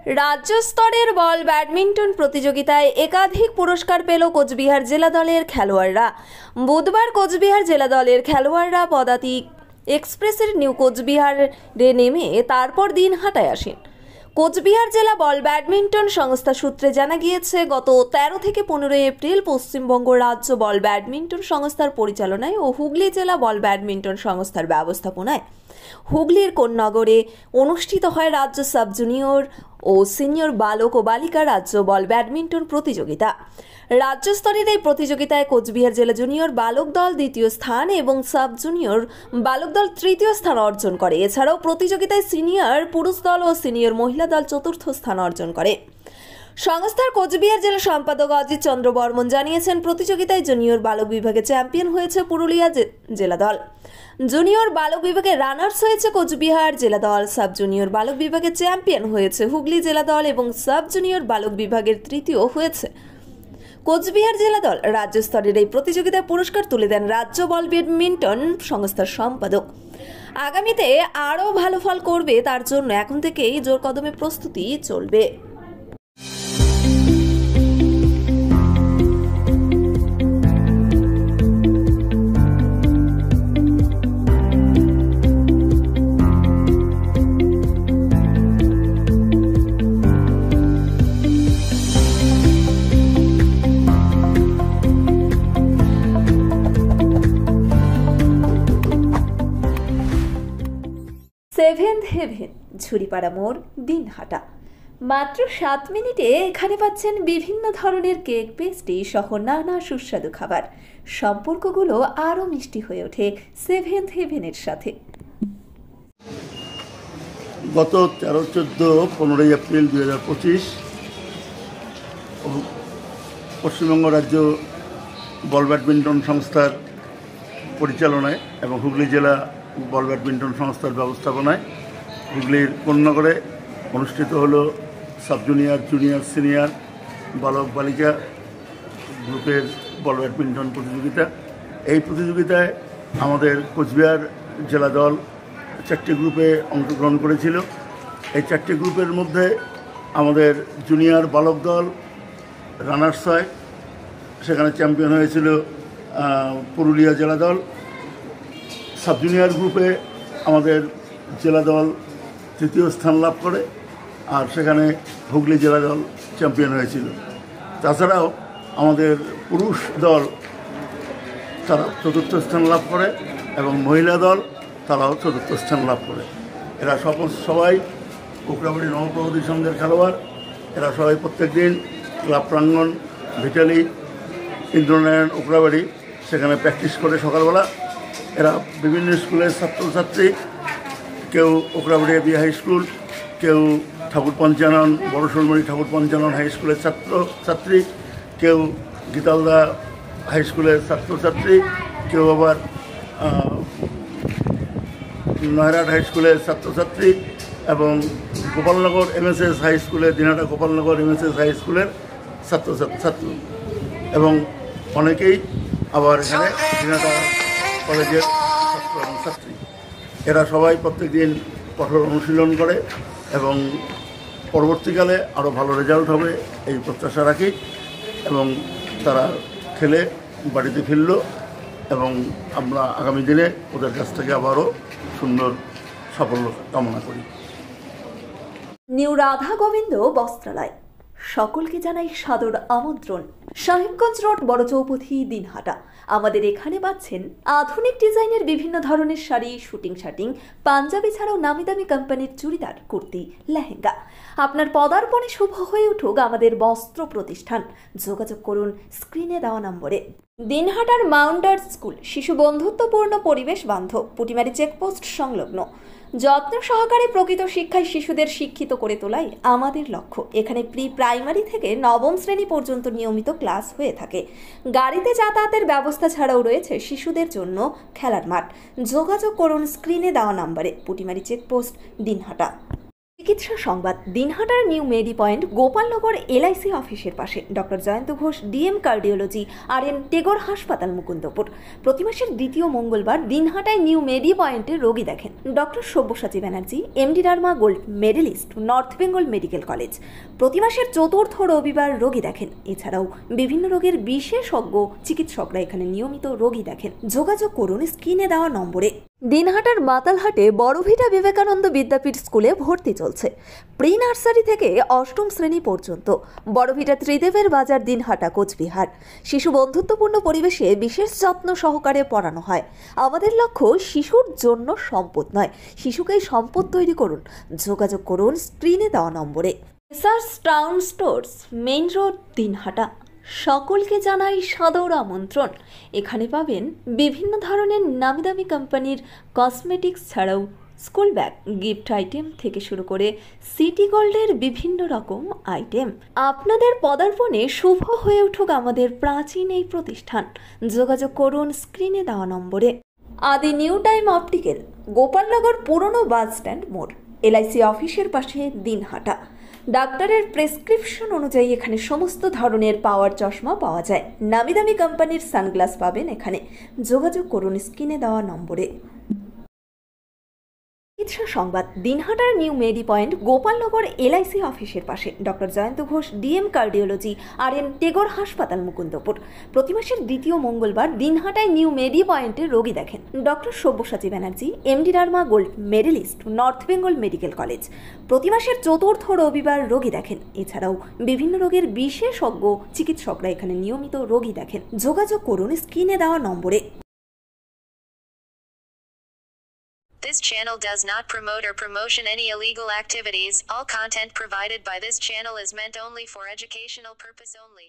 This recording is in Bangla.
রাজ্য স্তরের বল ব্যাডমিন্টন প্রতিযোগিতায় একাধিক পুরস্কার পেল কোচবিহার জেলা দলের খেলোয়াড়রা। বুধবার কোচবিহার জেলা দলের খেলোয়াড়রা পদাতিক এক্সপ্রেসের নিউ কোচবিহারে নেমে তারপর দিনহাটায় আসেন। কোচবিহার জেলা বল ব্যাডমিন্টন সংস্থা সূত্রে জানা গিয়েছে, গত 13 থেকে 15 এপ্রিল পশ্চিমবঙ্গ রাজ্য বল ব্যাডমিন্টন সংস্থার পরিচালনায় ও হুগলি জেলা বল ব্যাডমিন্টন সংস্থার ব্যবস্থাপনায় হুগলির কোন্নগরে অনুষ্ঠিত হয় রাজ্য সাব জুনিয়র ও সিনিয়র বালক ও বালিকা রাজ্য বল ব্যাডমিন্টন প্রতিযোগিতা। রাজ্য স্তরের এই প্রতিযোগিতায় কোচবিহার জেলা জুনিয়র বালক দল দ্বিতীয় স্থান এবং সাব জুনিয়র বালক দল তৃতীয় স্থান অর্জন করে। এছাড়াও প্রতিযোগিতায় সিনিয়র পুরুষ দল ও সিনিয়র মহিলা দল চতুর্থ স্থান অর্জন করে। সংস্থার কোচবিহার জেলা সম্পাদক অজিত চন্দ্র বর্মন জানিয়েছেন, প্রতিযোগিতায় জুনিয়র বালক বিভাগে চ্যাম্পিয়ন হয়েছে পুরুলিয়া জেলা দল, জুনিয়র বালক বিভাগে রানার্স হয়েছে কোচবিহার জেলা দল, সাব জুনিয়র বালক বিভাগে চ্যাম্পিয়ন হয়েছে হুগলি জেলা দল এবং সাব জুনিয়র বালক বিভাগের তৃতীয় হয়েছে কোচবিহার জেলা দল। রাজ্য স্তরের এই প্রতিযোগিতায় পুরস্কার তুলে দেন রাজ্য বল ব্যাডমিন্টন সংস্থার সম্পাদক। আগামীতে আরও ভালো ফল করবে, তার জন্য এখন থেকেই জোর কদমে প্রস্তুতি চলবে। সেভেন্থ হেভেন, ঝুড়িপাড়া মোড়, দিনহাটা। মাত্র 7 মিনিটে এখানে পাচ্ছেন বিভিন্ন ধরনের কেক, পেস্ট্রি সহ নানা সুস্বাদু খাবার। সম্পর্কগুলো আরও মিষ্টি হয়ে ওঠে সেভেন্থ হেভেনের সাথে। গত 13, 14, 15 এপ্রিল 2025 পশ্চিমবঙ্গ রাজ্য বল ব্যাডমিন্টন সংস্থার পরিচালনায় এবং হুগলি জেলা বল ব্যাডমিন্টন সংস্থার ব্যবস্থাপনায় হুগলির কোন্নগরে অনুষ্ঠিত হলো সাব জুনিয়র, জুনিয়র, সিনিয়র বালক বালিকা গ্রুপের বল ব্যাডমিন্টন প্রতিযোগিতা। এই প্রতিযোগিতায় আমাদের কোচবিহার জেলা দল 4টি গ্রুপে অংশগ্রহণ করেছিল। এই 4টি গ্রুপের মধ্যে আমাদের জুনিয়র বালক দল রানার্স হয়, সেখানে চ্যাম্পিয়ন হয়েছিল পুরুলিয়া জেলা দল। সাব জুনিয়র গ্রুপে আমাদের জেলা দল তৃতীয় স্থান লাভ করে, আর সেখানে হুগলি জেলা দল চ্যাম্পিয়ন হয়েছিল। তাছাড়াও আমাদের পুরুষ দল তারা চতুর্থ স্থান লাভ করে এবং মহিলা দল তারাও চতুর্থ স্থান লাভ করে। এরা সবাই কোকড়াবাড়ি নবপ্রগতি সংঘের খেলোয়াড়। এরা সবাই প্রত্যেক দিন ক্লাব প্রাঙ্গণ, ভিটালি, ইন্দ্রনারায়ণ, কোকড়াবাড়ি সেখানে প্র্যাকটিস করে সকালবেলা। এরা বিভিন্ন স্কুলের ছাত্রছাত্রী, কেউ কোকড়াবাড়ি বি হাই স্কুল, কেউ ঠাকুর পঞ্চানন বড় শোলমারি ঠাকুর পঞ্চানন হাই স্কুলের ছাত্রছাত্রী, কেউ গীতালদা হাই স্কুলের ছাত্রছাত্রী, কেউ আবার নয়রাট হাই স্কুলের ছাত্রছাত্রী এবং গোপালনগর এমএসএস হাই স্কুলের, দিনহাটা গোপালনগর এমএসএস হাই স্কুলের ছাত্র এবং অনেকেই আবার এখানে দিনহাটা কলেজের ছাত্র এবং ছাত্রী। এরা সবাই প্রত্যেক দিন কঠোর অনুশীলন করে এবং পরবর্তীকালে আরও ভালো রেজাল্ট হবে এই প্রত্যাশা রাখি এবং তারা খেলে বাড়িতে ফিরল এবং আমরা আগামী দিনে ওদের কাছ থেকে আবারও সুন্দর সাফল্য কামনা করি। নিউ রাধা গোবিন্দ বস্ত্রালয় সকলকে জানাই সাদর আমন্ত্রণ। সাহেবগঞ্জ রোড, বড় চৌপথি, দিনহাটা। আমাদের এখানে পাচ্ছেন আধুনিক ডিজাইনের বিভিন্ন ধরনের শাড়ি, শুটিং শার্টিং, পাঞ্জাবি ছাড়াও নামি দামি কোম্পানির চুড়িদার, কুর্তি, লেহেঙ্গা। আপনার পদার্পণে শুভ হয়ে উঠুক আমাদের বস্ত্র প্রতিষ্ঠান। যোগাযোগ করুন স্ক্রিনে দেওয়া নম্বরে। দিনহাটার মাউন্টার স্কুল শিশু বন্ধুত্বপূর্ণ, পরিবেশ বান্ধব, পুটিমারি চেকপোস্ট সংলগ্ন। যত্ন সহকারে প্রকৃত শিক্ষায় শিশুদের শিক্ষিত করে তোলাই আমাদের লক্ষ্য। এখানে প্রি প্রাইমারি থেকে 9ম শ্রেণী পর্যন্ত নিয়মিত ক্লাস হয়ে থাকে। গাড়িতে যাতায়াতের ব্যবস্থা ছাড়াও রয়েছে শিশুদের জন্য খেলার মাঠ। যোগাযোগ করুন স্ক্রিনে দেওয়া নম্বরে। পুটিমারি চেকপোস্ট, দিনহাটা। চিকিৎসা সংবাদ দিনহাটার নিউ মেডি পয়েন্ট গোপালনগর এলআইসি অফিসের পাশে doctor Jayanta Ghosh DM cardiology RN Tagore হাসপাতাল মুকুন্দপুর। প্রতি মাসের দ্বিতীয় মঙ্গলবার দিনহাটায় নিউ মেডি পয়েন্টে রোগী দেখেন doctor Sabyasachi Banerjee MD derma gold medalist North Bengal medical college. প্রতি মাসের চতুর্থ রবিবার রোগী দেখেন। এছাড়াও বিভিন্ন রোগের বিশেষজ্ঞ চিকিৎসকরা এখানে নিয়মিত রোগী দেখেন। যোগাযোগ করুন স্ক্রিনে দেওয়া নম্বরে। দিনহাটার মাতালহাটে বড়ভিটা বিবেকানন্দ বিদ্যাপীঠ স্কুলে ভর্তি চলছে। প্রি নার্সারি থেকে অষ্টম শ্রেণী পর্যন্ত। বড়ভিটা ত্রিদেবের বাজার, দিনহাটা, কোচবিহার। শিশু বন্ধুত্বপূর্ণ পরিবেশে বিশেষ যত্ন সহকারে পড়ানো হয়। আমাদের লক্ষ্য শিশুর জন্য সম্পদ নয়, শিশুকেই সম্পদ তৈরি করুন। যোগাযোগ করুন স্ক্রিনে দেওয়া নম্বরে। SRS town stores, main road, Dinhata. সকলকে জানাই সাদর আমন্ত্রণ। এখানে পাবেন বিভিন্ন ধরনের নামিদামি কোম্পানির কসমেটিক্স ছাড়াও স্কুল ব্যাগ, গিফট আইটেম থেকে শুরু করে সিটি গোল্ডের বিভিন্ন রকম আইটেম। আপনাদের পদার্পণে শুভ হয়ে উঠুক আমাদের প্রাচীন এই প্রতিষ্ঠান। যোগাযোগ করুন স্ক্রিনে দেওয়া নম্বরে। আদি নিউ টাইম অপটিক্যাল, গোপালনগর পুরনো বাস স্ট্যান্ড মোড়, এলআইসি অফিসের পাশে, দিনহাটা। ডাক্তারের প্রেসক্রিপশন অনুযায়ী এখানে সমস্ত ধরনের পাওয়ার চশমা পাওয়া যায়। নামি দামি কোম্পানির সানগ্লাস পাবেন এখানে। যোগাযোগ করুন স্ক্রিনে দেওয়া নম্বরে। চিকিৎসা সংবাদ দিনহাটার নিউ মেডি পয়েন্ট গোপালনগর এলআইসি অফিসের পাশে doctor Jayanta Ghosh DM cardiology RN Tagore হাসপাতাল মুকুন্দপুর। প্রতি মাসের দ্বিতীয় মঙ্গলবার দিনহাটায় নিউ মেডি পয়েন্টে রোগী দেখেন doctor Sabyasachi Banerjee MD derma gold medalist North Bengal medical college. প্রতি মাসের চতুর্থ রবিবার রোগী দেখেন। এছাড়াও বিভিন্ন রোগের বিশেষজ্ঞ চিকিৎসকরা এখানে নিয়মিত রোগী দেখেন। যোগাযোগ করুন স্ক্রিনে দেওয়া নম্বরে। This channel does not promote or promotion any illegal activities. All content provided by this channel is meant only for educational purpose only.